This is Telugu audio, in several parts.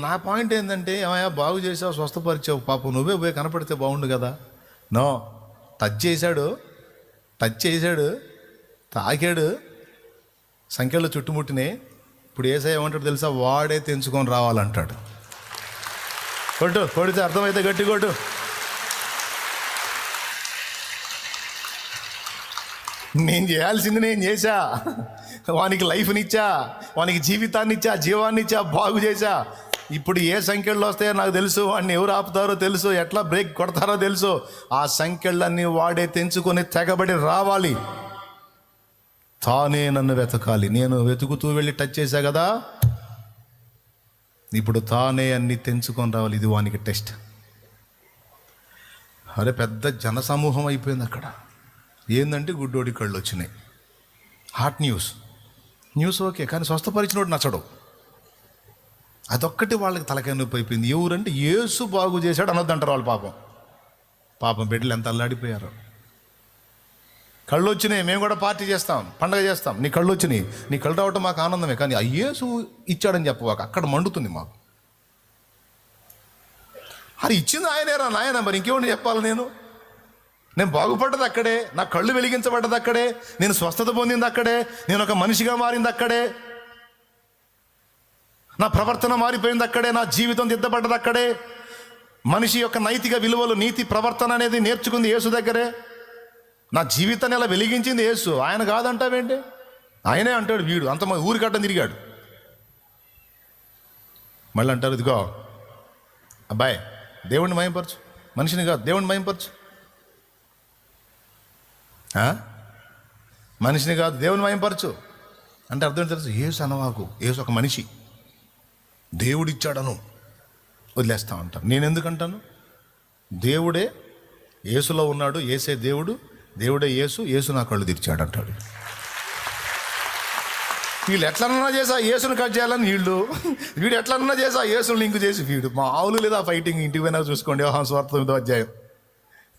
నా పాయింట్ ఏంటంటే, ఏమయ్యా బాగు చేసావు, స్వస్థపరిచావు, పాపం నువ్వే పోయి కనపడితే బాగుండు కదా. నో, టచ్ చేశాడు, తాకాడు, సంఖ్యలో చుట్టుముట్టినాయి. ఇప్పుడు యేసయ్య ఏమంటాడు తెలుసా? వాడే తెంచుకొని రావాలంటాడు. కొడితే అర్థమైతే గట్టి కొట్టు. నేను చేయాల్సింది నేను చేశా. వానికి లైఫ్నిచ్చా, వానికి జీవితాన్నిచ్చా, జీవాన్నిచ్చా, బాగు చేశా. ఇప్పుడు ఏ సంఖ్యలు వస్తాయో నాకు తెలుసు, వాడిని ఎవరు ఆపుతారో తెలుసు, ఎట్లా బ్రేక్ కొడతారో తెలుసు. ఆ సంఖ్యలన్నీ వాడే తెంచుకొని తెగబడి రావాలి. తానే నన్ను వెతకాలి. నేను వెతుకుతూ వెళ్ళి టచ్ చేశా కదా, ఇప్పుడు తానే అన్ని తెంచుకొని రావాలి. ఇది వానికి టెస్ట్. అరే పెద్ద జనసమూహం అయిపోయింది అక్కడ. ఏందంటే గుడ్డోడి కళ్ళు వచ్చినాయి. హాట్ న్యూస్ ఓకే, కానీ స్వస్థపరిచినోడు నచ్చడు. అదొక్కటి వాళ్ళకి తలకాయ నొప్పి అయిపోయింది. ఎవరంటే యేసు బాగు చేశాడు అనొద్దంటారు వాళ్ళు. పాపం బిడ్డలు ఎంత అల్లాడిపోయారు. కళ్ళు వచ్చినాయి, మేము కూడా పార్టీ చేస్తాం, పండగ చేస్తాం. నీ కళ్ళు వచ్చినాయి, నీ కళ్ళు రావటం మాకు ఆనందమే, కానీ ఆ యేసు ఇచ్చాడని చెప్పవాక అక్కడ మండుతుంది మాకు. అది ఇచ్చింది ఆయనేరా నాయన, మరి ఇంకేమని చెప్పాలి? నేను బాగుపడ్డది అక్కడే, నా కళ్ళు వెలిగించబడ్డది అక్కడే, నేను స్వస్థత పొందింది అక్కడే, నేను ఒక మనిషిగా మారింది అక్కడే, నా ప్రవర్తన మారిపోయింది అక్కడే, నా జీవితం దిద్దబడ్డది అక్కడే. మనిషి యొక్క నైతిక విలువలు, నీతి ప్రవర్తన అనేది నేర్చుకుంది యేసు దగ్గరే. నా జీవితాన్ని ఎలా వెలిగించింది యేసు, ఆయన కాదంటావేంటి? ఆయనే అంటాడు. వీడు అంత ఊరికట్టం తిరిగాడు. మళ్ళీ అంటారు, ఇదిగో అబ్బాయి దేవుణ్ణి మయంపరచు, మనిషిని కాదు దేవుణ్ణి మయంపరచు. మనిషిని కాదు దేవుని మయంపరచు అంటే అర్థం తెలుసు. యేసు అనవాకు, యేసు ఒక మనిషి, దేవుడిచ్చాడను వదిలేస్తా అంటాను. నేను ఎందుకంటాను? దేవుడే యేసులో ఉన్నాడు, యేసే దేవుడు, దేవుడే యేసు నా కళ్ళు తెరిచాడు అంటాడు. వీళ్ళు ఎట్లన్నా చేసా యేసును కట్ చేయాలని వీడు ఎట్లన్నా చేసా యేసును లింక్ చేసి వీడు మామూలు లేదా ఫైటింగ్. ఇంటికి పోయినా చూసుకోండి, యోహాను సువార్త 9వ అధ్యాయం.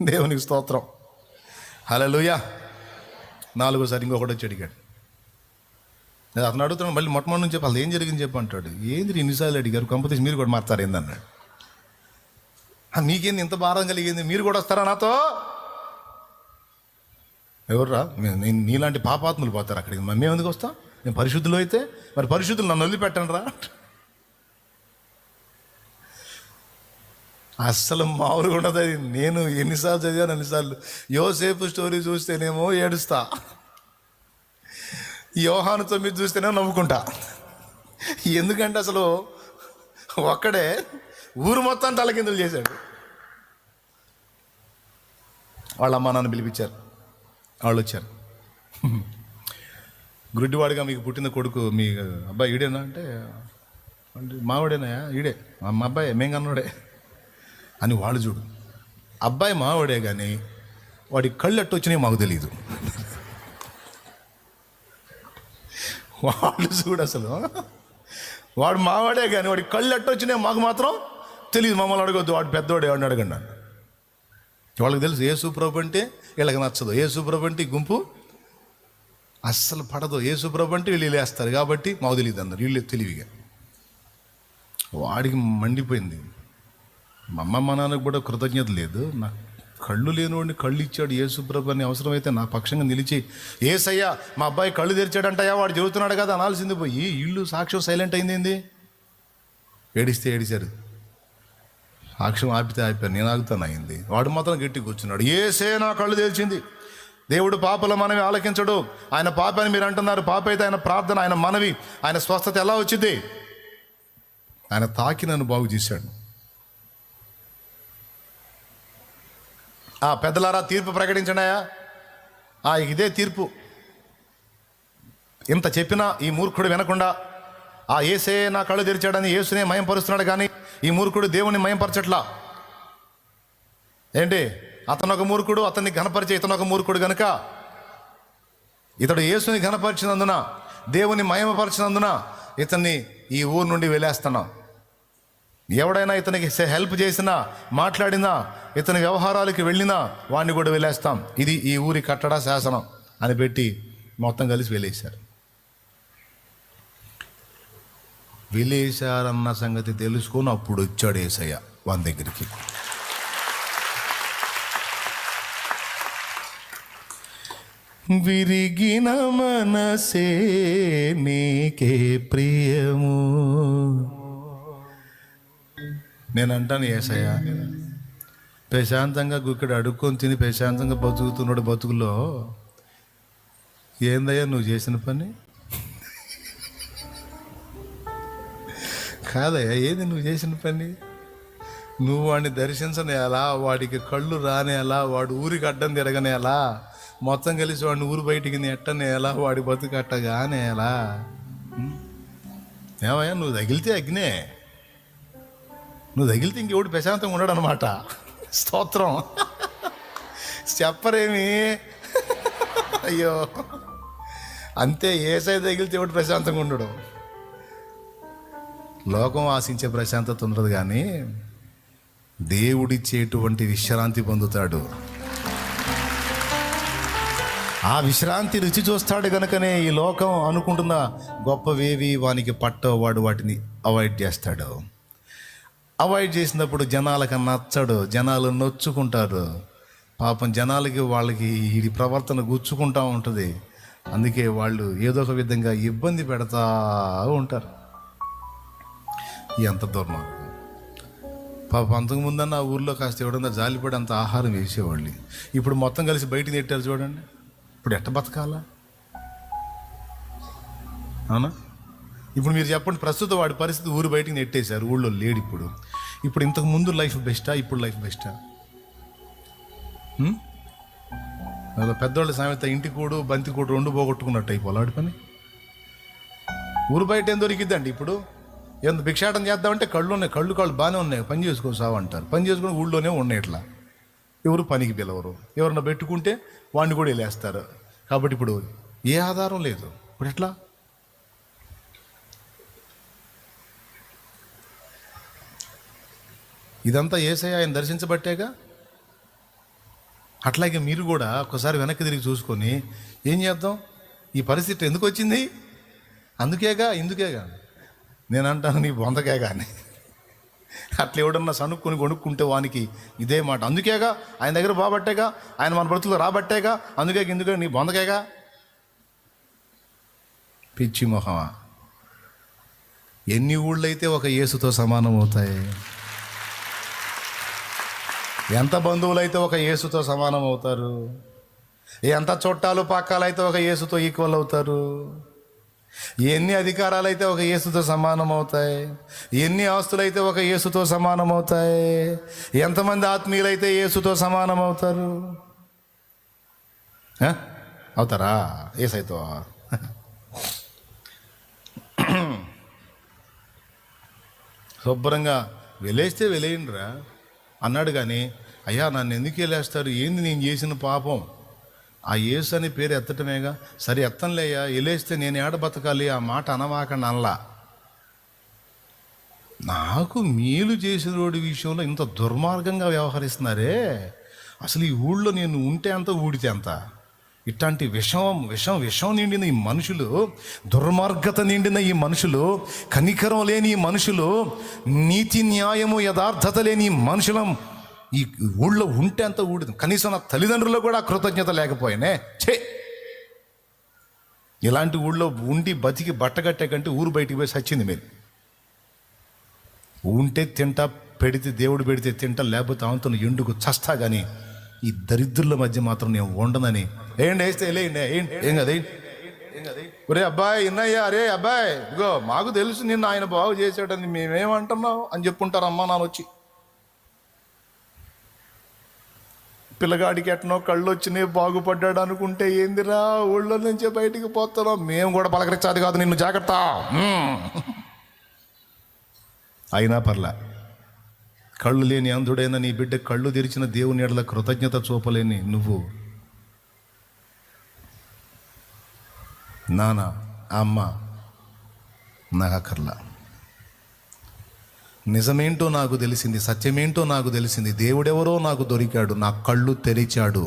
దేవునికి స్తోత్రం, హల్లెలూయా. 4వసారి ఇంకొకటి వచ్చి అడిగాడు. నేను అతను అడుగుతున్నాను, మళ్ళీ మొట్టమొదటి నుంచి చెప్పాలి, ఏం జరిగింది చెప్పు అంటాడు. ఏంది ఇన్నిసార్లు అడిగారు, కంపెనీస్ మీరు కూడా మారుతారు ఏందన్నాడు. మీకేంది ఇంత భారం కలిగింది, మీరు కూడా వస్తారా నాతో? ఎవర్రా? నీలాంటి పాపాత్ములు పోతారు అక్కడికి, మేము ఎందుకు వస్తాం? నేను పరిశుద్ధులు అయితే మరి పరిశుద్ధులు నన్ను వదిలిపెట్టండి రా. అస్సలు మామూలుగా ఉండదు. నేను ఎన్నిసార్లు చదివాను అన్నిసార్లు. యోసేపు స్టోరీ చూస్తేనేమో ఏడుస్తా, యోహాను 9 చూస్తేనేమో నవ్వుకుంటా. ఎందుకంటే అసలు ఒక్కడే ఊరు మొత్తం తలకిందులు చేశాడు. వాళ్ళ అమ్మ నాన్న పిలిపించారు, వాళ్ళు వచ్చారు. గుడ్డివాడిగా మీకు పుట్టిన కొడుకు మీ అబ్బాయి ఈడేనా అంటే మావాడేనా? ఈడే మా అబ్బాయి, మేం కన్నోడే అని వాళ్ళు చూడు. అబ్బాయి మావాడే కానీ వాడి కళ్ళు ఎట్టు వచ్చినాయి మాకు తెలియదు. వాళ్ళు చూడు, అసలు వాడు మావాడే కానీ వాడి కళ్ళు ఎట్టు వచ్చినాయి మాకు మాత్రం తెలియదు. మమ్మల్ని అడగొద్దు, వాడు పెద్దవాడు ఎవరిని అడగండి అన్న. వాళ్ళకి తెలుసు యేసు ప్రభు అంటే వీళ్ళకి నచ్చదు, యేసు ప్రభు అంటే ఈ గుంపు అస్సలు పడదు, యేసు ప్రభు అంటే వీళ్ళు వేస్తారు కాబట్టి మాకు తెలియదు అన్నారు. వీళ్ళు తెలివిగా వాడికి మండిపోయింది. మా అమ్మ మా నాన్నకు కూడా కృతజ్ఞత లేదు. నా కళ్ళు లేనివాడిని కళ్ళు ఇచ్చాడు యేసు ప్రభు అని అవసరమైతే నా పక్షంగా నిలిచి, యేసయ్యా మా అబ్బాయి కళ్ళు తెరిచాడంటయ్యా, వాడు చెబుతున్నాడు కదా అనాల్సింది పోయి ఇల్లు సాక్ష్యం సైలెంట్ అయింది. ఏంది ఏడిచారు, సాక్ష్యం ఆపితే ఆపారు, నేను ఆగుతాను అయింది. వాడు మాత్రం గట్టి కూర్చున్నాడు. యేసే నా కళ్ళు తెరిచింది. దేవుడు పాపల మనవి ఆలకించడు. ఆయన పాప అని మీరు అంటున్నారు, పాప అయితే ఆయన ప్రార్థన, ఆయన మనవి, ఆయన స్వస్థత ఎలా వచ్చింది? ఆయన తాకి నన్ను బాగు చేశాడు. పెద్దలారా తీర్పు ప్రకటించడాయా, ఇదే తీర్పు. ఇంత చెప్పినా ఈ మూర్ఖుడు వినకుండా యేసే నా కళ్ళు తెరిచాడని యేసునే మయంపరుస్తున్నాడు, కానీ ఈ మూర్ఖుడు దేవుని మయంపరచట్లా. ఏంటి? అతను ఒక మూర్ఖుడు, అతన్ని ఘనపరిచే ఇతను ఒక మూర్ఖుడు గనుక ఇతడు యేసుని ఘనపరిచినందున, దేవుని మహిమపరిచినందున ఇతన్ని ఈ ఊరు నుండి వెళ్ళేస్తున్నాం. ఎవడైనా ఇతనికి హెల్ప్ చేసినా, మాట్లాడినా, ఇతని వ్యవహారాలకి వెళ్ళినా వాడిని కూడా వెళ్ళేస్తాం. ఇది ఈ ఊరి కట్టడ శాసనం అని పెట్టి మొత్తం కలిసి వెళ్ళేశారు. వెలేశారన్న సంగతి తెలుసుకొని అప్పుడు వచ్చాడు యేసయ్య వాని దగ్గరికి. విరిగిన మనసే నీకే ప్రియము. నేను అంటాను, యేసయ్య ప్రశాంతంగా గుక్కడు అడుక్కొని తిని ప్రశాంతంగా బతుకుతున్నాడు బతుకులో ఏందయ్యా నువ్వు చేసిన పని? కాదయ్యా, ఏది నువ్వు చేసిన పని? నువ్వు వాడిని దర్శించనే ఎలా, వాడికి కళ్ళు రానే ఎలా, వాడు ఊరికి అడ్డం తిరగనే ఎలా, మొత్తం కలిసి వాడిని ఊరు బయటికి నెట్టనే ఎలా, వాడి బతుకు అట్టగానే ఎలా? ఏమయ్యా నువ్వు తగిలితే అగ్నే, నువ్వు తగిలితే ఇంకెవడు ప్రశాంతంగా ఉన్నాడు అనమాట. స్తోత్రం. చెప్పరేమి? అయ్యో అంతే, యేసయ్య తగిలితే ఎవడు ప్రశాంతంగా ఉండడు. లోకం ఆశించే ప్రశాంతత ఉండదు, కానీ దేవుడిచ్చేటువంటి విశ్రాంతి పొందుతాడు. ఆ విశ్రాంతి రుచి చూస్తాడు గనుకనే ఈ లోకం అనుకుంటున్న గొప్పవేవి వానికి పట్టో వాడు వాటిని అవాయిడ్ చేస్తాడు. అవాయిడ్ చేసినప్పుడు జనాలకు నచ్చడు, జనాలు నొచ్చుకుంటారు. పాపం జనాలకి వాళ్ళకి ఈ ప్రవర్తన గుచ్చుకుంటూ ఉంటుంది. అందుకే వాళ్ళు ఏదో ఒక విధంగా ఇబ్బంది పెడతా ఉంటారు. ఎంత దుర్మార్గం. పాపం అంతకుముందన్న ఆ ఊర్లో కాస్త ఎవడన్నా జాలిపడి అంత ఆహారం వేసేవాళ్ళు. ఇప్పుడు మొత్తం కలిసి బయటికి నెట్టారు చూడండి. ఇప్పుడు ఎట్ట బతకాలా? అవునా? ఇప్పుడు మీరు చెప్పండి, ప్రస్తుతం వాడి పరిస్థితి ఊరు బయటికి నెట్టేశారు, ఊళ్ళో లేడు. ఇప్పుడు ఇంతకు ముందు లైఫ్ బెస్టా, ఇప్పుడు లైఫ్ బెస్టా? పెద్దవాళ్ళ సామెత, ఇంటి కూడు బంతి కూడు రెండు పోగొట్టుకున్నట్టు అయిపోలాడు పని. ఊరు బయట ఏం దొరికిద్దండి ఇప్పుడు? ఎంత భిక్షాటం చేద్దామంటే కళ్ళు ఉన్నాయి, కాళ్ళు బాగానే ఉన్నాయి, పని చేసుకో సావంటారు. పని చేసుకుని ఊళ్ళోనే ఉన్నాయి. ఇట్లా ఎవరు పనికి పిలవరు. ఎవరన్నా పెట్టుకుంటే వాడిని కూడా వెళ్ళేస్తారు. కాబట్టి ఇప్పుడు ఏ ఆధారం లేదు. ఇప్పుడు ఎట్లా? ఇదంతా యేసయ్య ఆయన దర్శించబట్టేగా. అట్లాగే మీరు కూడా ఒకసారి వెనక్కి తిరిగి చూసుకొని ఏం చేద్దాం, ఈ పరిస్థితి ఎందుకు వచ్చింది? ఇందుకేగా నేను అంటాను, నీ బొందకే కానీ. అట్లా ఎవడన్నా సనుక్కొని కొనుక్కుంటే వానికి ఇదే మాట. అందుకేగా ఆయన దగ్గర బాబట్టేగా, ఆయన మన బ్రతులు రాబట్టేగా, ఇందుకే నీ బొందకేగా. పిచ్చి మొహమా. ఎన్ని ఊళ్ళైతే ఒక యేసుతో సమానం అవుతాయి? ఎంత బంధువులైతే ఒక యేసుతో సమానం అవుతారు? ఎంత చుట్టాలు పక్కాలైతే ఒక యేసుతో ఈక్వల్ అవుతారు? ఎన్ని అధికారాలైతే ఒక యేసుతో సమానం అవుతాయి? ఎన్ని ఆస్తులైతే ఒక యేసుతో సమానం అవుతాయి? ఎంతమంది ఆత్మీయులైతే యేసుతో సమానం అవుతారు? అవుతారా? యేసయ్యతో శుభ్రంగా వెలేస్తే వెలేయండిరా అన్నాడు. కానీ అయ్యా నన్ను ఎందుకు వెళ్ళేస్తారు, ఏంది నేను చేసిన పాపం? ఆ యేసు అని పేరు ఎత్తటమేగా. సరే ఎత్తంలేయ్యా, వెళ్ళేస్తే నేను ఏడ బతకాలి? ఆ మాట అనవాకండి అనలా. నాకు మేలు చేసిన రోడ్డు విషయంలో ఇంత దుర్మార్గంగా వ్యవహరిస్తున్నారే. అసలు ఈ ఊళ్ళో నేను ఉంటే అంత, ఊడితే అంత. ఇట్లాంటి విషం నిండిన ఈ మనుషులు, దుర్మార్గత నిండిన ఈ మనుషులు, కనికరం లేని ఈ మనుషులు, నీతి న్యాయము యథార్థత లేని ఈ మనుషులం ఈ ఊళ్ళో ఉంటే అంత ఊడిది. కనీసం నా తల్లిదండ్రులు కూడా కృతజ్ఞత లేకపోయినే. ఇలాంటి ఊళ్ళో ఉండి బతికి బట్టగట్టే కంటే ఊరు బయటికి పోయి సచ్చింది మీరు. ఉంటే తింటా, పెడితే దేవుడు పెడితే తింటా, లేకపోతే ఆమెతో ఎండుకు చస్తా. కానీ ఈ దరిద్రుల మధ్య మాత్రం నేను ఉండనని వేస్తే ఏం కదా. ఒరే అబ్బాయి ఇన్నయ్యా, అరే అబ్బాయి ఇగో మాకు తెలుసు నిన్ను ఆయన బాగు చేశాడని, మేమేమంటున్నావు అని చెప్పుంటారు అమ్మా నాన్న వచ్చి. పిల్లగాడికి ఎట్నో కళ్ళు వచ్చినాయి, బాగుపడ్డాడు అనుకుంటే ఏందిరా ఊళ్ళో నుంచే బయటికి పోతున్నావు, మేము కూడా పలకరించాది కాదు నిన్ను, జాగ్రత్త. అయినా పర్లే, కళ్ళు లేని అంధుడైన నీ బిడ్డ కళ్ళు తెరిచిన దేవుని ఎడల కృతజ్ఞత చూపలేని నువ్వు, నాన్న అమ్మ నాకు అక్కర్లా. నిజమేంటో నాకు తెలిసింది, సత్యమేంటో నాకు తెలిసింది, దేవుడెవరో నాకు దొరికాడు, నా కళ్ళు తెరిచాడు.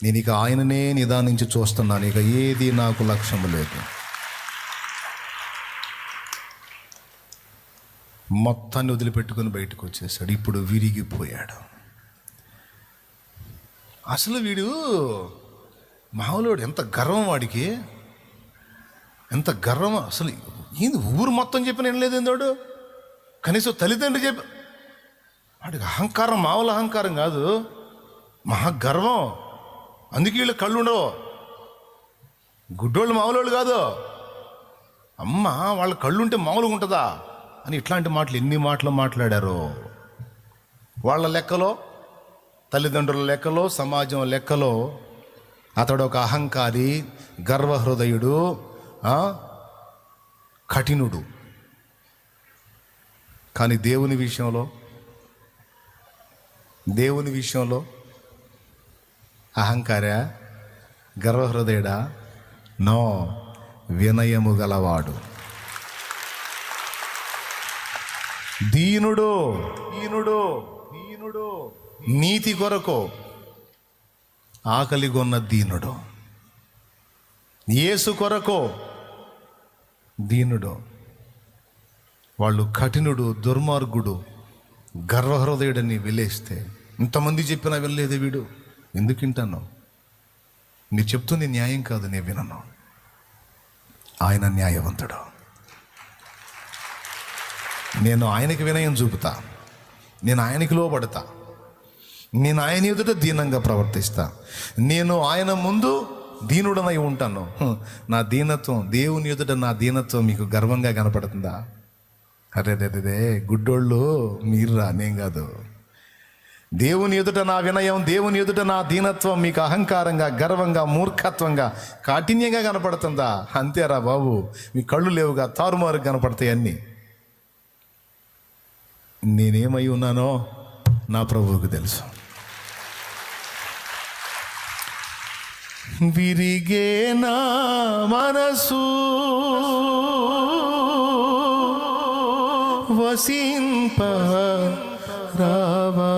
నేను ఇక ఆయననే నిదానించి చూస్తున్నాను. ఇక ఏది నాకు లక్ష్యము లేదు. మొత్తాన్ని వదిలిపెట్టుకొని బయటకు వచ్చేసాడు. ఇప్పుడు విరిగిపోయాడు. అసలు వీడు మామూలుడు, ఎంత గర్వం వాడికి, ఎంత గర్వం అసలు. ఏంది ఊరు మొత్తం చెప్పిన ఏం లేదు వాడు, కనీసం తల్లిదండ్రులు చెప్పి. వాడికి అహంకారం మామూలు అహంకారం కాదు, మహాగర్వం. అందుకే వీళ్ళు కళ్ళు ఉండవు. గుడ్డోళ్ళు మామూలు కాదు. అమ్మ వాళ్ళ కళ్ళుంటే మామూలుగా ఉంటుందా అని ఇట్లాంటి మాటలు ఎన్ని మాటలు మాట్లాడారు. వాళ్ళ లెక్కలో, తల్లిదండ్రుల లెక్కలో, సమాజం లెక్కలో అతడు ఒక అహంకారి, గర్వహృదయుడు, కఠినుడు. కానీ దేవుని విషయంలో అహంకారా, గర్వహృదయుడా? నో, వినయము గలవాడు, దీనుడు, నీతి కొరకు ఆకలిగొన్న దీనుడు, యేసు కొరకు దీనుడు. వాళ్ళు కఠినుడు, దుర్మార్గుడు, గర్వహృదయుడని వెళ్ళేస్తే ఇంతమంది చెప్పినా వెళ్ళలేదే వీడు. ఎందుకు వింటాను? మీరు చెప్తుంది న్యాయం కాదు, నేను వినను. ఆయన న్యాయవంతుడు. నేను ఆయనకి వినయం చూపుతా, నేను ఆయనకి లోబడతా, నేను ఆయన ఎదుట దీనంగా ప్రవర్తిస్తా, నేను ఆయన ముందు దీనుడనై ఉంటాను. నా దీనత్వం, దేవుని ఎదుట నా దీనత్వం మీకు గర్వంగా కనపడుతుందా? అరే గుడ్డోళ్ళు మీరురా, నేను కాదు. దేవుని ఎదుట నా వినయం, దేవుని ఎదుట నా దీనత్వం మీకు అహంకారంగా, గర్వంగా, మూర్ఖత్వంగా, కాఠిన్యంగా కనపడుతుందా? అంతేరా బాబు, మీ కళ్ళు లేవుగా, తారుమారు కనపడతాయి అన్నీ. నేనేమై ఉన్నానో నా ప్రభువుకు తెలుసు. విరిగే నా మనసు వసింప రావా,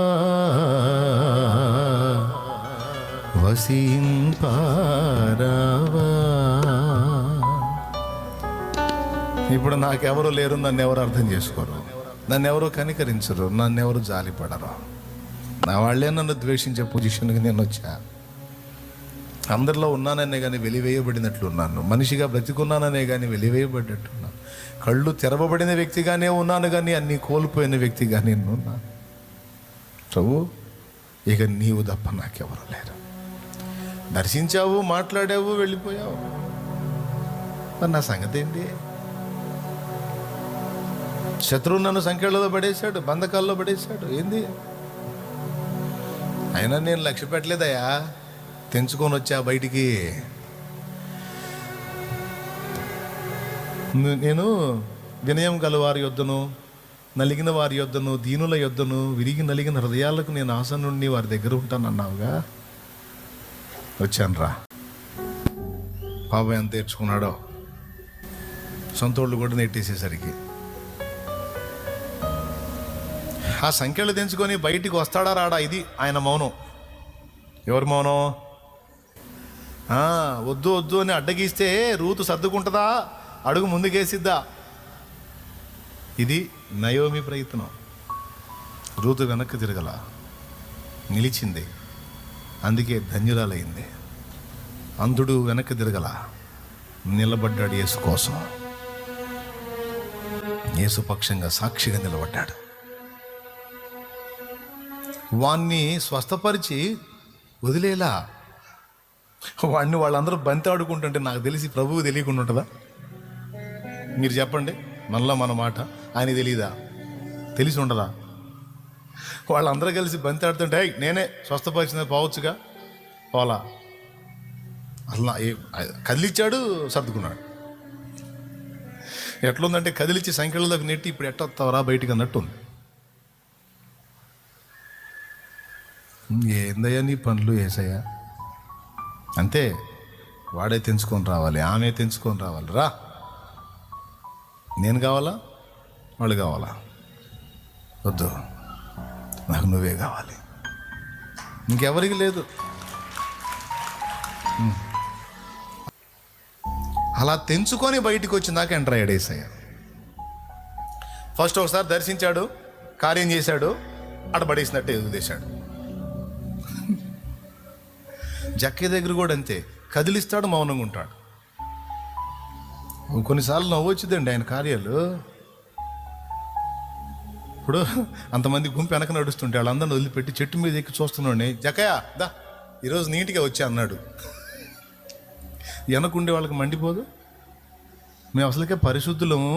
వసింపారావా. ఇప్పుడు నాకెవరు లేరు, నన్ను ఎవరు అర్థం చేసుకోరు, నన్ను ఎవరు కనికరించరు, నన్ను ఎవరు జాలిపడరు. నా వాళ్ళే నన్ను ద్వేషించే పొజిషన్కి నేను వచ్చా. అందరిలో ఉన్నాననే కానీ వెలివేయబడినట్లు ఉన్నాను, మనిషిగా బ్రతికున్నాననే కానీ వెలివేయబడినట్టున్నాను, కళ్ళు తెరవబడిన వ్యక్తిగానే ఉన్నాను కానీ అన్నీ కోల్పోయిన వ్యక్తిగానే ఉన్నాను. ప్రభు, ఇక నీవు తప్ప నాకెవరు లేరు. దర్శించావు, మాట్లాడావు, వెళ్ళిపోయావు, మరి నా సంగతి ఏంటి? శత్రువు నన్ను సంఖ్యలలో పడేశాడు, బంధకాల్లో పడేశాడు, ఏంది? అయినా నేను లక్ష్య పెట్టలేదయా, తెంచుకొని వచ్చా బయటికి. నేను వినయం గల వారి యొద్దను, నలిగిన వారి యొద్దను, దీనుల యొద్దను, విరిగి నలిగిన హృదయాలకు నేను ఆసన్నుండి వారి దగ్గర ఉంటానన్నావుగా. వచ్చాను రా. పాపం ఎంత తెచ్చుకున్నాడో, సొంతోళ్ళు కూడా నెట్టేసేసరికి ఆ సంఖ్యలు తెంచుకొని బయటికి వస్తాడా రాడా? ఇది ఆయన మౌనం. ఎవరి మౌనం? వద్దు వద్దు అని అడ్డగిస్తే రూతు సర్దుకుంటుందా, అడుగు ముందుకేసిద్దా? ఇది నయోమి ప్రయత్నం. రూతు వెనక్కి తిరగల, నిలిచింది, అందుకే ధన్యురాలైంది. అంధుడు వెనక్కి తిరగల, నిలబడ్డాడు యేసు కోసం, యేసు పక్షంగా సాక్షిగా నిలబడ్డాడు. వాణ్ణి స్వస్థపరిచి వదిలేలా, వాడిని వాళ్ళందరూ బంతి ఆడుకుంటుంటే నాకు తెలిసి ప్రభువు తెలియకుండా ఉంటుందా? మీరు చెప్పండి, మనలో మన మాట ఆయన తెలియదా? తెలిసి ఉండదా? వాళ్ళందరూ కలిసి బంతి ఆడుతుంటే నేనే స్వస్థపరిచిన పోవచ్చుగా, పోలా. అలా కదిలిచ్చాడు, సర్దుకున్నాడు. ఎట్లుందంటే కదిలిచ్చి సంఖ్యలలోకి నెట్టి ఇప్పుడు ఎట్టొస్తావరా బయటికి అన్నట్టు ఉంది. ఏందయ్యా నీ పనులు యేసయ్యా? అంతే, వాడే తెంచుకొని రావాలి, ఆమె తెంచుకొని రావాలి. రా, నేను కావాలా, వాళ్ళు కావాలా? వద్దు, నాకు నువ్వే కావాలి, ఇంకెవరికి లేదు. అలా తెంచుకొని బయటికి వచ్చిందాక ఎంటర్ అయ్యాడు యేసయ్య. ఫస్ట్ ఒకసారి దర్శించాడు, కార్యం చేశాడు, అడబడేసినట్టే వదిలేశాడు. జక్కయ్య దగ్గర కూడా అంతే, కదిలిస్తాడు, మౌనంగా ఉంటాడు. కొన్నిసార్లు నవ్వొచ్చుదండి ఆయన కార్యాలు. ఇప్పుడు అంతమంది గుంపు వెనక నడుస్తుంటే వాళ్ళందరిని వదిలిపెట్టి చెట్టు మీద ఎక్కి చూస్తున్నాడు. జక్కయ్య దా ఈరోజు నీట్గా వచ్చా అన్నాడు. వెనకుండే వాళ్ళకి మండిపోదు? మేము అసలుకే పరిశుద్ధులము,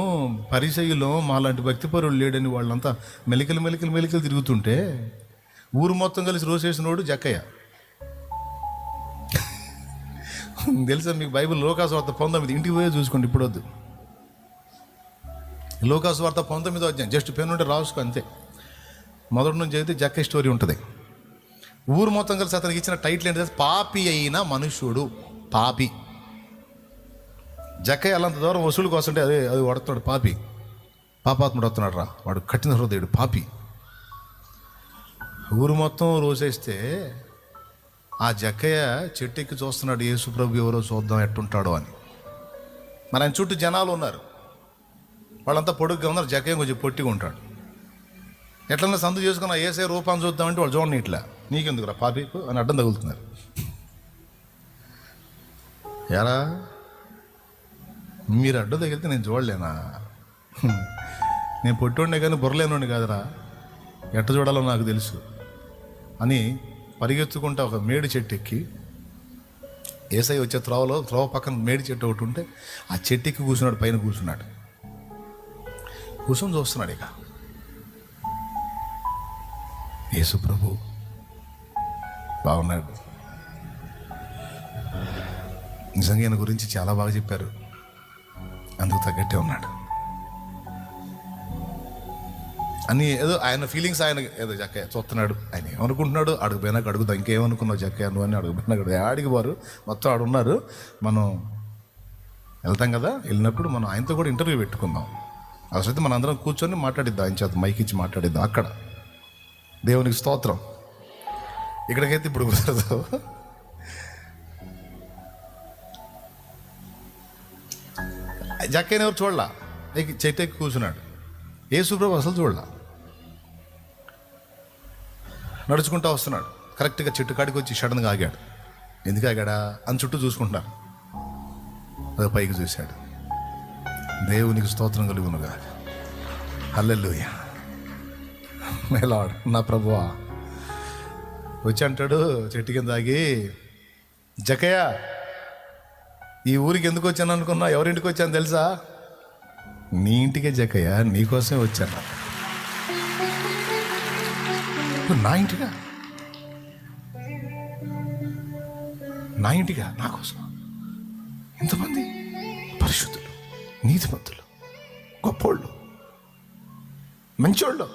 పరిసయ్యులము, మాలాంటి భక్తిపరులు లేడని వాళ్ళంతా మెలికలు తిరుగుతుంటే ఊరు మొత్తం కలిసి రోసేసినోడు జక్కయ్య. తెలుసా మీకు బైబిల్ లోకాసువార్త 19, ఇంటికి పోయే చూసుకోండి, ఇప్పుడు వద్దు. లోకాసువార్త 19వ అధ్యాయం, జస్ట్ పెన్ ఉంటే రాసుకో అంతే. మొదటి నుంచి అయితే జక్కయ్య స్టోరీ ఉంటుంది. ఊరు మొత్తం కలిసి అతనికి ఇచ్చిన టైటిల్ ఏంటంటే పాపి అయిన మనుష్యుడు. పాపి. జక్కయ్య అలాంత దూరం వసూలు కోసంటే అది వడుతున్నాడు. పాపి, పాపాత్ముడు వస్తున్నాడు రా, వాడు కఠిన హృదయుడు, పాపి. ఊరు మొత్తం రోసేస్తే ఆ జక్కయ్య చెట్టు ఎక్కి చూస్తున్నాడు, యేసు ప్రభు ఎవరో చూద్దాం ఎట్టుంటాడో అని. మరి ఆయన చుట్టూ జనాలు ఉన్నారు, వాళ్ళంతా పొడుగ్గా ఉన్నారు. జక్కయ్య కొంచెం పొట్టిగా ఉంటాడు. ఎట్లన్నా సందు చేసుకున్న ఏసే రూపాన్ని చూద్దామంటే వాళ్ళు చూడండి, ఇట్లా నీకెందుకురా పాపి అని అడ్డం తగులుతున్నారు. ఎరా మీరు అడ్డు తగిలితే నేను చూడలేనా? నేను పొట్టుండే కానీ బుర్రలేనుండి కాదురా, ఎట్ట చూడాలో నాకు తెలుసు అని పరిగెత్తుకుంటా ఒక మేడి చెట్టు ఎక్కి, ఏసై వచ్చే త్రోవ పక్కన మేడి చెట్టు ఒకటి ఉంటే ఆ చెట్టు ఎక్కి కూర్చున్నాడు. పైన కూర్చున్నాడు, కూర్చొని చూస్తున్నాడు. ఇక యేసు ప్రభు బాగున్నాడు. నిజంగా ఈయన గురించి చాలా బాగా చెప్పారు, అందుకు తగ్గట్టే ఉన్నాడు అని ఏదో ఆయన ఫీలింగ్స్. ఆయన ఏదో జక్కయ్య చూస్తున్నాడు, ఆయన ఏమనుకుంటున్నాడు, అడుగుపోయినాక అడుగుతా, ఇంకేమనుకున్నావు జక్కయ్య నువ్వు అని అడుగుపోయినాడు. ఆడికి వారు మొత్తం ఆడున్నారు. మనం వెళ్తాం కదా, వెళ్ళినప్పుడు మనం ఆయనతో కూడా ఇంటర్వ్యూ పెట్టుకుందాం. అవసరమైతే మన అందరం కూర్చొని మాట్లాడిద్దాం, ఆయన చేత మైక్ ఇచ్చి మాట్లాడిద్దాం అక్కడ. దేవునికి స్తోత్రం. ఇక్కడికైతే ఇప్పుడు కుదరదు. జక్కయ్యని ఎవరు చూడలా, చెట్టు ఎక్కి కూర్చున్నాడు. యేసు ప్రభు అసలు చూడలా, నడుచుకుంటూ వస్తున్నాడు. కరెక్ట్గా చెట్టు కాడికి వచ్చి సడన్గా ఆగాడు. ఎందుకు ఆగాడా అని చుట్టూ చూసుకుంటున్నారు. అది పైకి చూశాడు. దేవునికి స్తోత్రం కలుగునుగా. హల్లెలూయా. మేలాడు నా ప్రభువా. వచ్చి అంటాడు చెట్టు కింద ఆగి, జక్కయ్య ఈ ఊరికి ఎందుకు వచ్చాను అనుకున్నా? ఎవరింటికి వచ్చాను తెలుసా? నీ ఇంటికే జక్కయ్య, నీకోసమే వచ్చాను. నా ఇంటిగా? నా ఇంటిగా? నా కోసం ఎంతమంది పరిశుద్ధులు, నీతిమంతులు, గొప్పోళ్ళు, మంచోళ్ళు,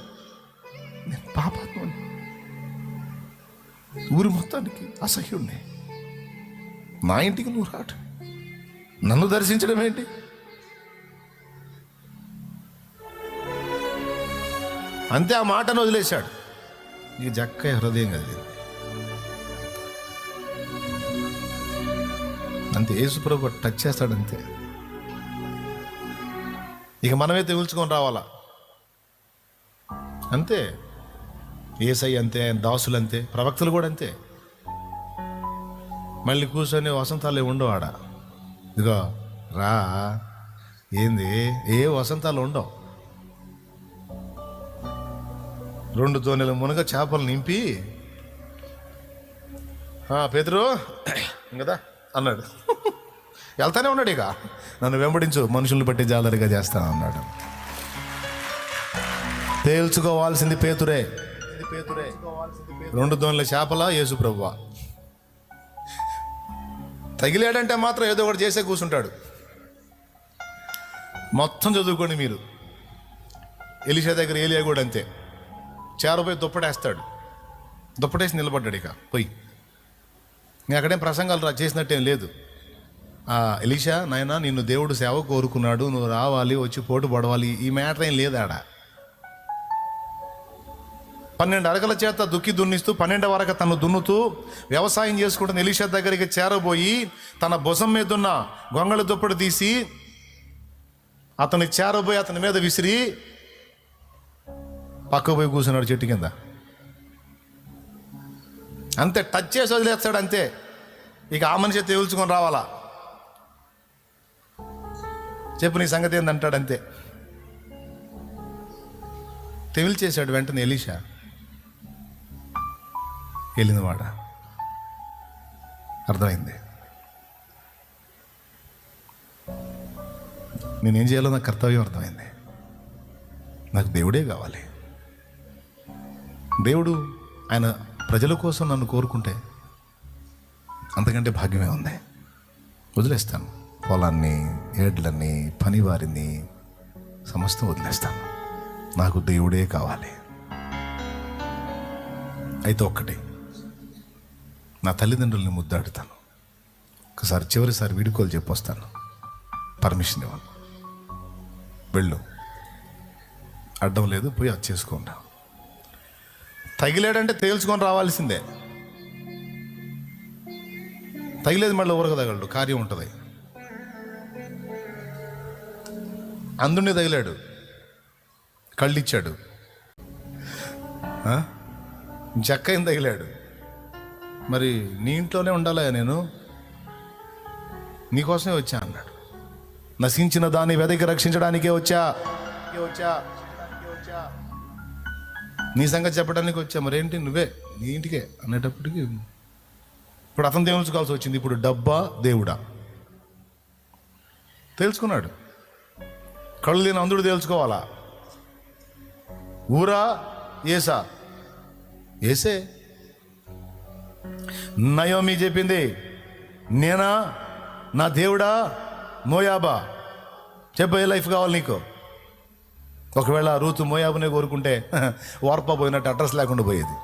నేను పాపాత్ముని, ఊరి మొత్తానికి అసహ్యుణ్ణి. నా ఇంటికి నువ్వు రాటు, నన్ను దర్శించడం ఏంటి? అంతే, ఆ మాటను వదిలేశాడు. నీకు జక్కయ్య హృదయం కలిగింది అంతే. యేసు ప్రభు టచ్ చేస్తాడు అంతే. ఇక మనమే తెగుల్చుకొని రావాలా అంతే. యేసై అంతే, ఆయన దాసులు అంతే, ప్రవక్తలు కూడా అంతే. మళ్ళీ కూర్చొని వసంతాలు ఉండవు ఆడ. ఇదిగో రా, ఏంది ఏ వసంతాలు ఉండవు. 2 తోనెల మునగ చేపలు నింపి పేతురు కదా అన్నాడు. వెళ్తానే ఉన్నాడు. ఇక నన్ను వెంబడించు, మనుషుల్ని బట్టి జాలరిగా చేస్తాను అన్నాడు. తేల్చుకోవాల్సింది పేతురే. 2 తోనెల చేపల యేసు ప్రభువా. తగిలాడంటే మాత్రం ఏదో ఒకటి చేసే కూర్చుంటాడు. మొత్తం చదువుకోండి మీరు. ఎలీషా దగ్గర ఏలియా కూడా అంతే. చేరపోయి దుప్పటేస్తాడు, దుప్పటేసి నిలబడ్డాడు. ఇక పోయి నేను అక్కడేం ప్రసంగాలు చేసినట్టేం లేదు. ఎలీషా నాయనా, నిన్ను దేవుడు సేవ కోరుకున్నాడు, నువ్వు రావాలి, వచ్చి పోటు పడవాలి, ఈ మ్యాటర్ ఏం లేదు ఆడ. 12 అరకల చేత దున్నిస్తూ 12వ అరక తను దున్నుతూ వ్యవసాయం చేసుకుంటున్న ఎలీషా దగ్గరికి చేరబోయి తన భుజం మీద ఉన్న గొంగళి దుప్పటి తీసి అతని చేరబోయి అతని మీద విసిరి పక్కకు పోయి కూర్చున్నాడు చెట్టు కింద. అంతే, టచ్ చేసి వదిలేస్తాడు అంతే. ఇక ఆ మనిషి తేల్చుకొని రావాలా, చెప్పు నీ సంగతి ఏందంటాడు అంతే. తెవిల్చేశాడు వెంటనే ఎలీషా. వెళ్ళింది మాట, అర్థమైంది. నేనేం చేయాలో నాకు కర్తవ్యం అర్థమైంది. నాకు దేవుడే కావాలి. దేవుడు ఆయన ప్రజల కోసం నన్ను కోరుకుంటే అంతకంటే భాగ్యమే ఉంది. వదిలేస్తాను, పొలాన్ని, ఏడ్లన్నీ, పనివారిని సమస్తం వదిలేస్తాను. నాకు దేవుడే కావాలి. అయితే ఒక్కటి, నా తల్లిదండ్రుల్ని ముద్దాడుతాను. ఒకసారి చివరిసారి వీడుకోలు చెప్పొస్తాను, పర్మిషన్ ఇవ్వను. వెళ్ళు, అడ్డం లేదు, పోయి అది చేసుకుంటా. తగిలేడంటే తేల్చుకొని రావాల్సిందే. తగిలేదు మళ్ళీ ఊరకదగలడు, కార్యం ఉంటుంది. అందునే తగిలాడు, కళ్ళిచ్చాడు, జక్కని తగిలాడు. మరి నీ ఇంట్లోనే ఉండాలా, నేను నీకోసమే వచ్చా అన్నాడు. నశించిన దాన్ని వెదకి రక్షించడానికే వచ్చా. నీ సంగతి చెప్పడానికి వచ్చా. మరేంటి నువ్వే నీ ఇంటికే అనేటప్పటికి ఇప్పుడు అతను తేల్చుకోవాల్సి వచ్చింది. ఇప్పుడు డబ్బా దేవుడా తెలుసుకున్నాడు. కళ్ళు లేని అందుడు తేల్చుకోవాలా? ఊరా ఏసా? ఏసే. నయోమి చెప్పింది, నేనా, నా దేవుడా, మోయాబా? చెప్పు, ఏ లైఫ్ కావాలి నీకు? ఒకవేళ రూతు మోయాబునే కోరుకుంటే వార్పా పోయినట్టు అడ్రస్ లేకుండా పోయేది.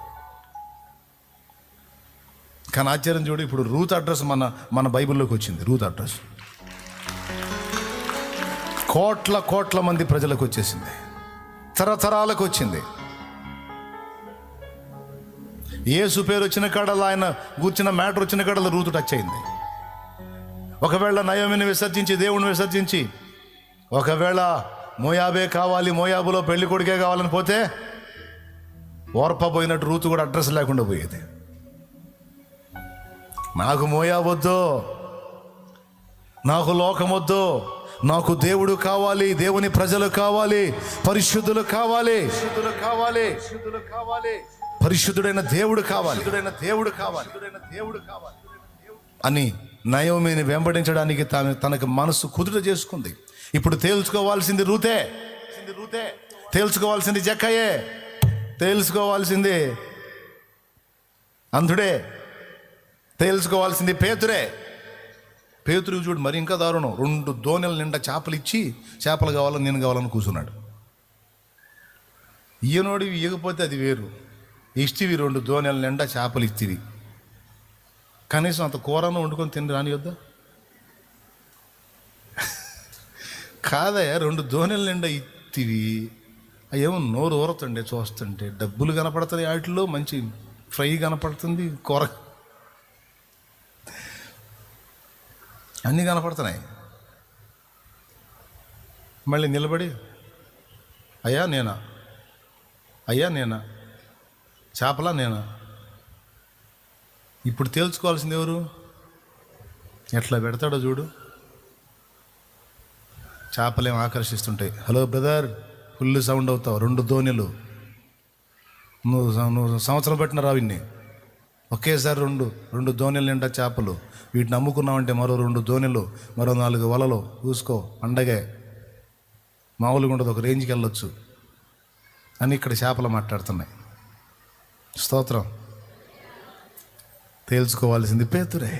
కానీ ఆశ్చర్యం చూడు, ఇప్పుడు రూత్ అడ్రస్ మన బైబిల్లోకి వచ్చింది. రూత్ అడ్రస్ కోట్ల మంది ప్రజలకు వచ్చేసింది, తరతరాలకు వచ్చింది. యేసు పేరు వచ్చిన కాడలో, ఆయన కూర్చున్న మ్యాటర్ వచ్చిన కాడలో రూతు టచ్ అయింది. ఒకవేళ నయోమిని విసర్జించి, దేవుడిని విసర్జించి, ఒకవేళ మోయాబే కావాలి, మోయాబులో పెళ్లి కొడుకే కావాలని పోతే ఓర్ప పోయినట్టు రూతు కూడా అడ్రస్ లేకుండా పోయేది. నాకు మోయాబొద్దు, నాకు లోకమొద్దు, నాకు దేవుడు కావాలి, దేవుని ప్రజలు కావాలి, పరిశుద్ధులు కావాలి, పరిశుద్ధుడైన దేవుడు కావాలి అని నయోమిని వెంబడించడానికి తనకు మనసు కుదుట చేసుకుంది. ఇప్పుడు తేల్చుకోవాల్సింది రూతే, తేల్చుకోవాల్సింది జక్కయే, తేల్చుకోవాల్సింది అంధుడే, తేల్చుకోవాల్సింది పేతురే. పేతురు చూడు మరి ఇంకా దారుణం. 2 దోణెల నిండా చేపలు ఇచ్చి, చేపలు కావాలని నేను కావాలని కూర్చున్నాడు. ఈయనోడి ఇయ్యకపోతే అది వేరు, ఇష్టివి 2 దోణెల నిండా చేపలు ఇచ్చివి, కనీసం అంత కూరను వండుకొని తిని రాని వద్దా? కాదయ్యా, 2 దోణెల నిండా ఇత్తివి, ఏమో నోరు ఊరతుండే చూస్తుంటే. డబ్బులు కనపడుతుంది వాటిలో, మంచి ఫ్రై కనపడుతుంది, కూర అన్నీ కనపడుతున్నాయి. మళ్ళీ నిలబడి అయ్యా నేనా, చేపలా నేనా? ఇప్పుడు తేల్చుకోవాల్సింది ఎవరు? ఎట్లా పెడతాడో చూడు. చేపలేం ఆకర్షిస్తుంటాయి. హలో బ్రదర్, ఫుల్ సౌండ్ అవుతావు. 2 దోణెలు నువ్వు సంవత్సరం పెట్టిన రావిన్ని ఒకేసారి 2 దోణెలు నిండా చేపలు. వీటిని అమ్ముకున్నావంటే మరో 2 దోణెలు, మరో 4 వలలు చూసుకో, పండగే మామూలుగా ఉండదు, ఒక రేంజ్కి వెళ్ళొచ్చు అని ఇక్కడ చేపలు మాట్లాడుతున్నాయి. స్తోత్రం. తేల్చుకోవాల్సింది పేతురే.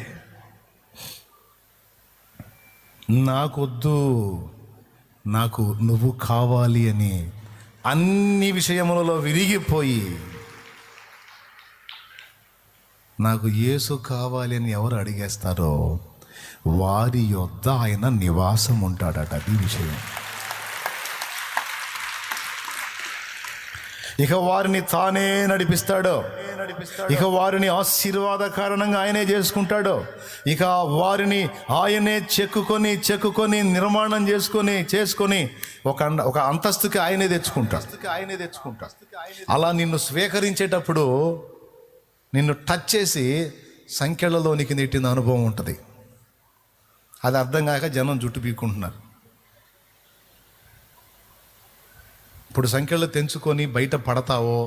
నాకొద్దు, నాకు నువ్వు కావాలి అని అన్ని విషయములలో విరిగిపోయి, నాకు యేసు కావాలి అని ఎవరు అడిగేస్తారో వారి యొద్ద ఆయన నివాసం ఉంటాడట. అది విషయం. ఇక వారిని తానే నడిపిస్తాడు. ఇక వారిని ఆశీర్వాద కారణంగా ఆయనే చేసుకుంటాడు. ఇక వారిని ఆయనే చెక్కుకొని నిర్మాణం చేసుకొని ఒక అంతస్తుకి ఆయనే తెచ్చుకుంటాడు. అలా నిన్ను స్వీకరించేటప్పుడు నిన్ను టచ్ చేసి సంఖ్యలలోనికి నెట్టిన అనుభవం ఉంటుంది. అది అర్థం కాక జనం జుట్టు పీక్కుంటున్నారు. ఇప్పుడు సంఖ్యలు తెంచుకొని బయట పడతావో,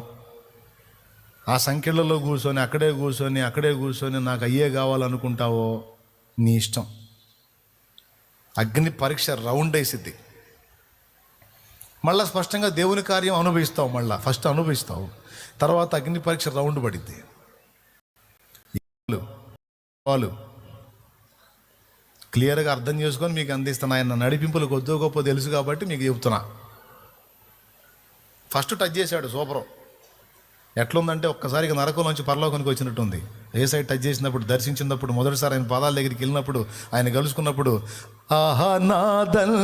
ఆ సంఖ్యలలో కూర్చొని అక్కడే కూర్చొని నాకు అయ్యే కావాలనుకుంటావో నీ ఇష్టం. అగ్ని పరీక్ష రౌండ్ వేసిద్ది. మళ్ళీ స్పష్టంగా దేవుని కార్యం అనుభవిస్తావు. మళ్ళీ ఫస్ట్ అనుభవిస్తావు, తర్వాత అగ్ని పరీక్ష రౌండ్ పడిద్ది. వాళ్ళు క్లియర్గా అర్థం చేసుకొని మీకు అందిస్తున్నా. ఆయన నడిపింపులు కొద్దో గొప్ప తెలుసు కాబట్టి మీకు చెప్తున్నా. ఫస్ట్ టచ్ చేశాడు, సూపరు. ఎట్లుందంటే ఒక్కసారిగా నరకంలోంచి పరలోకానికి వచ్చినట్టుంది. ఏ సైడ్ టచ్ చేసినప్పుడు, దర్శించినప్పుడు, మొదటిసారి ఆయన పాదాల దగ్గరికి వెళ్ళినప్పుడు, ఆయన కలుసుకున్నప్పుడు, ఆహా నాదల్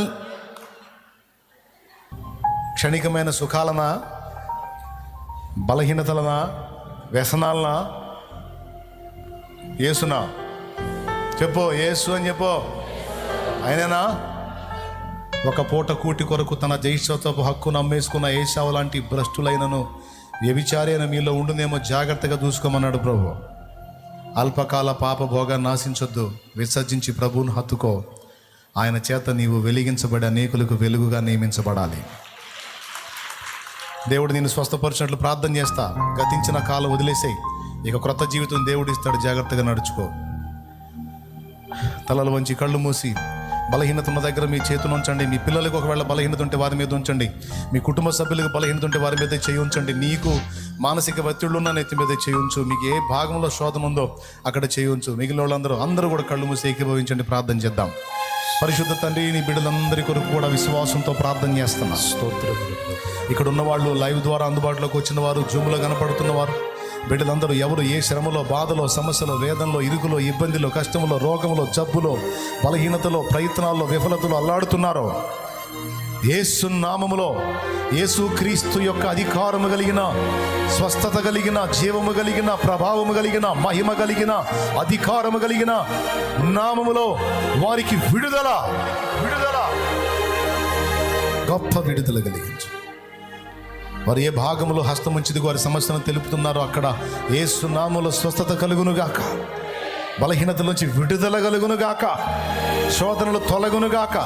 క్షణికమైన సుఖాలనా, బలహీనతలనా, వ్యసనాలనా, యేసునా? చెప్పు, యేసు అని చెప్పు. ఆయనేనా? ఒక పూట కూటి కొరకు తన జైషత్వపు హక్కును అమ్మేసుకున్న ఏశావు లాంటి భ్రష్టులైనను వ్యభిచారి అయిన మీలో ఉండునేమో, జాగ్రత్తగా చూసుకోమన్నాడు ప్రభు. అల్పకాల పాప భోగాన్ని నాశించొద్దు, విసర్జించి ప్రభువును హత్తుకో. ఆయన చేత నీవు వెలిగించబడి అనేకులకు వెలుగుగా నియమించబడాలి. దేవుడు నిన్ను స్వస్థపరిచినట్లు ప్రార్థన చేస్తా. గతించిన కాలం వదిలేసేయి, ఇక క్రొత్త జీవితం దేవుడు ఇస్తాడు. జాగ్రత్తగా నడుచుకో. తలలు వంచి కళ్ళు మూసి, బలహీనత ఉన్న దగ్గర మీ చేతులు ఉంచండి. మీ పిల్లలకు ఒకవేళ బలహీనత ఉంటే వారి మీద ఉంచండి. మీ కుటుంబ సభ్యులకు బలహీనత ఉంటే వారి మీద చేయి ఉంచండి. నీకు మానసిక ఒత్తిళ్లున్న నెత్తి మీద చేయి ఉంచు. మీకు ఏ భాగంలో శోధన ఉందో అక్కడ చేయి ఉంచు. మిగిలిన వాళ్ళందరూ కూడా కళ్ళు మూసి ఏకీభవించండి. ప్రార్థన చేద్దాం. పరిశుద్ధ తండ్రి, నీ బిడ్డలందరి కొరకు కూడా విశ్వాసంతో ప్రార్థన చేస్తున్నా. స్తోత్రం. ఇక్కడ ఉన్నవాళ్ళు, లైవ్ ద్వారా అందుబాటులోకి వచ్చిన వారు, జూమ్లో కనపడుతున్నవారు, బిడ్డలందరూ ఎవరు ఏ శ్రమలో, బాధలో, సమస్యలో, వేదనలో, ఇరుకులో, ఇబ్బందిలో, కష్టంలో, రోగంలో, జబ్బులో, బలహీనతలో, ప్రయత్నాల్లో, విఫలతలో అల్లాడుతున్నారో, యేసు నామములో, యేసు క్రీస్తు యొక్క అధికారము కలిగిన, స్వస్థత కలిగిన, జీవము కలిగిన, ప్రభావము కలిగిన, మహిమ కలిగిన, అధికారము కలిగిన నామములో వారికి విడుదల గొప్ప విడుదల కలిగించు. వారు ఏ భాగంలో హస్తముంచిది వారి సమస్యను తెలుపుతున్నారో అక్కడ యేసు నామములో స్వస్థత కలుగునుగాక, బలహీనతలోంచి విడుదల కలుగునుగాక, శోధనలు తొలగునుగాక,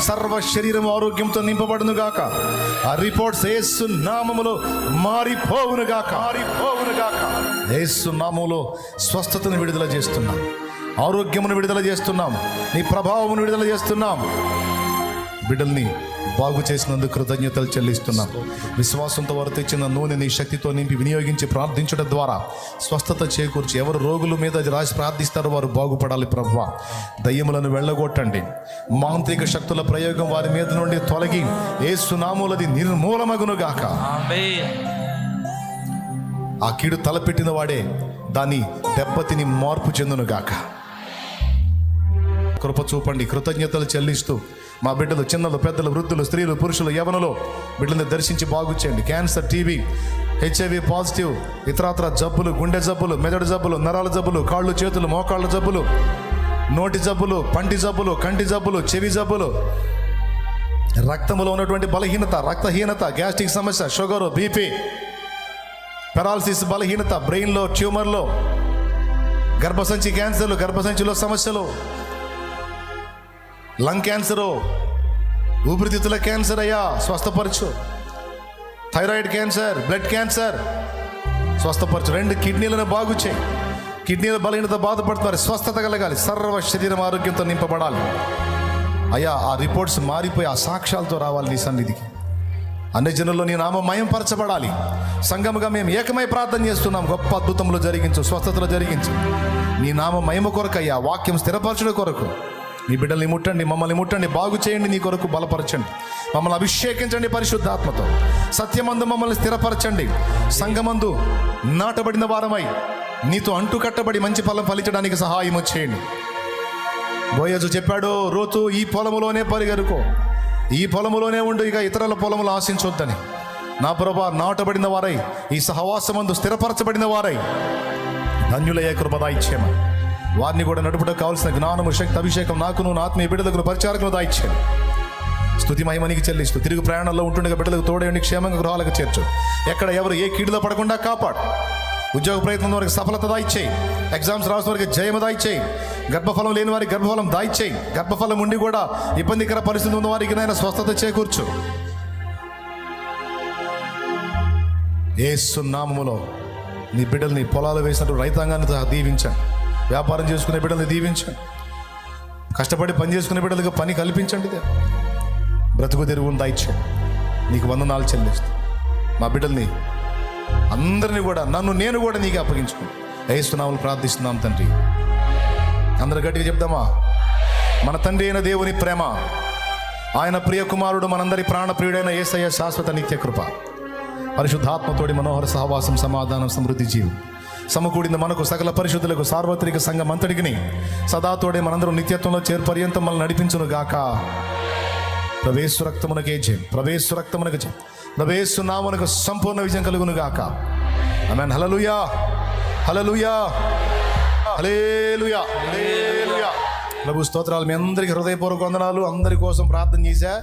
సర్వ శరీరం ఆరోగ్యంతో నింపబడునుగాక, ఆ రిపోర్ట్స్ యేసు నామములో మారిపోవునుగాక. యేసు నామములో స్వస్థతను విడుదల చేస్తున్నాం, ఆరోగ్యమును విడుదల చేస్తున్నాం, నీ ప్రభావమును విడుదల చేస్తున్నాం. బిడ్డల్ని బాగు చేసినందుకు కృతజ్ఞతలు చెల్లిస్తున్నాం. విశ్వాసంతో వారు తెచ్చిన నూనె నీ శక్తితో నింపి వినియోగించి ప్రార్థించడం ద్వారా స్వస్థత చేకూర్చి ఎవరు రోగుల మీద రాసి ప్రార్థిస్తారో వారు బాగుపడాలి. ప్రభువా, దయ్యములను వెళ్ళగొట్టండి. మాంత్రిక శక్తుల ప్రయోగం వారి మీద నుండి తొలగి యేసు నామములది నిర్మూలమగునుగాక. ఆ కీడు తలపెట్టిన వాడే దాన్ని దెబ్బతిని మార్పు చెందునుగాక. కృప చూపండి. కృతజ్ఞతలు చెల్లిస్తూ మా బిడ్డలు, చిన్నలు, పెద్దలు, వృద్ధులు, స్త్రీలు, పురుషులు, యవనులు బిడ్డలను దర్శించి బాగు చేయండి. క్యాన్సర్, టీబీ, HIV పాజిటివ్, ఇతరాతర జబ్బులు, గుండె జబ్బులు, మెదడు జబ్బులు, నరాల జబ్బులు, కాళ్ళు, చేతులు, మోకాళ్ళ జబ్బులు, నోటి జబ్బులు, పంటి జబ్బులు, కంటి జబ్బులు, చెవి జబ్బులు, రక్తంలో ఉన్నటువంటి బలహీనత, రక్తహీనత, గ్యాస్ట్రిక్ సమస్య, షుగరు, బీపీ, పెరాలసిస్, బలహీనత, బ్రెయిన్లో ట్యూమర్లో, గర్భసంచి క్యాన్సర్లు, గర్భసంచిలో సమస్యలు, లంగ్ క్యాన్సరు, ఊపిరితిత్తుల క్యాన్సర్ అయ్యా స్వస్థపరచు. థైరాయిడ్ క్యాన్సర్, బ్లడ్ క్యాన్సర్ స్వస్థపరచు. 2 కిడ్నీలను బాగు చేయి. కిడ్నీల బలహీనత బాధపడుతున్నారు, స్వస్థత కలగాలి. సర్వ శరీరం ఆరోగ్యంతో నింపబడాలి అయ్యా. ఆ రిపోర్ట్స్ మారిపోయి ఆ సాక్ష్యాలతో రావాలి నీ సన్నిధికి. అన్ని జనుల్లో నీ నామం మయంపరచబడాలి. సంఘముగా మేము ఏకమై ప్రార్థన చేస్తున్నాం. గొప్ప అద్భుతములు జరిగించు, స్వస్థతలు జరిగించు. నీ నామం మహిమ కొరకు అయ్యా, వాక్యం స్థిరపరచడం కొరకు నీ బిడ్డల్ని ముట్టండి, మమ్మల్ని ముట్టండి, బాగు చేయండి, నీ కొరకు బలపరచండి, మమ్మల్ని అభిషేకించండి పరిశుద్ధాత్మతో. సత్యమందు మమ్మల్ని స్థిరపరచండి. సంఘమందు నాటబడిన వారమై నీతో అంటు కట్టబడి మంచి ఫలం ఫలించడానికి సహాయం చేయండి. బోయజు చెప్పాడు, రూతు ఈ పొలములోనే పరిగెరుకో, ఈ పొలములోనే ఉండు, ఇక ఇతరుల పొలములు ఆశించొద్దని. నా ప్రభా నాటబడిన వారై ఈ సహవాసమందు స్థిరపరచబడిన వారై ధన్యులయ్యే కృప దాయిచ్చేయమని, వారిని కూడా నడుపుటకు కావాల్సిన జ్ఞానము, శక్తి, అభిషేకం నాకును నా ఆత్మీయ బిడ్డలకు పరిచారకులు దాయిచ్చేయండి. స్తుతి మహిమనికి చెల్లిస్తూ తిరుగు ప్రయాణంలో ఉంటుండగా బిడ్డలకు తోడేయండి, క్షేమంగా గృహాలకు చేర్చు. ఎక్కడ ఎవరు ఏ కీడులో పడకుండా కాపాడు. ఉద్యోగ ప్రయత్నం వరకు సఫలత దాయిచ్చేయి. ఎగ్జామ్స్ రాసిన వారికి జయము దాయిచ్చేయి. గర్భఫలం లేని వారికి గర్భఫలం దాయిచ్చేయి. గర్భఫలం ఉండి కూడా ఇబ్బందికర పరిస్థితి ఉన్న వారికి నాయన స్వస్థత చేకూర్చు. యేసు నామములో నీ బిడ్డల్ని పొలాలు వేసినట్టు రైతాంగాన్ని దీవించండి. వ్యాపారం చేసుకునే బిడ్డల్ని దీవించండి. కష్టపడి పని చేసుకునే బిడ్డలకు పని కల్పించండి. బ్రతుకు తెరుగును దాయిచ్చేయండి. నీకు వందనాలు చెల్లిస్తూ మా బిడ్డల్ని అందరినీ కూడా నేను కూడా నీకు అప్పగించుకుని యేసు నామములో ప్రార్థిస్తున్నాం తండ్రి. అందరు గట్టిగా చెప్దామా? మన తండ్రి అయిన దేవుని ప్రేమ, ఆయన ప్రియ కుమారుడు మనందరి ప్రాణప్రియుడైన యేసయ్య శాశ్వత నిత్య కృప, పరిశుద్ధాత్మతోడి మనోహర సహవాసం, సమాధానం, సమృద్ధి జీవం సమకూడిన మనకు సకల పరిశుద్ధులకు సార్వత్రిక సంఘం అంతటికి సదాతోడే మనందరం నిత్యత్వంలో చేర్పర్యంతం మనల్ని నడిపించును గాక. ప్రవేశ రక్తమునకే జయం, ప్రవేశ రక్తమునకు జయం, ప్రవేశ నామమునకు సంపూర్ణ విజయం కలుగును గాక. ఆమేన్. హల్లెలూయా, హల్లెలూయా, హల్లెలూయా, హల్లెలూయా. ప్రభు స్తోత్రాలు. మీ అందరికీ హృదయపూర్వక వందనాలు. అందరి కోసం ప్రార్థన చేశా.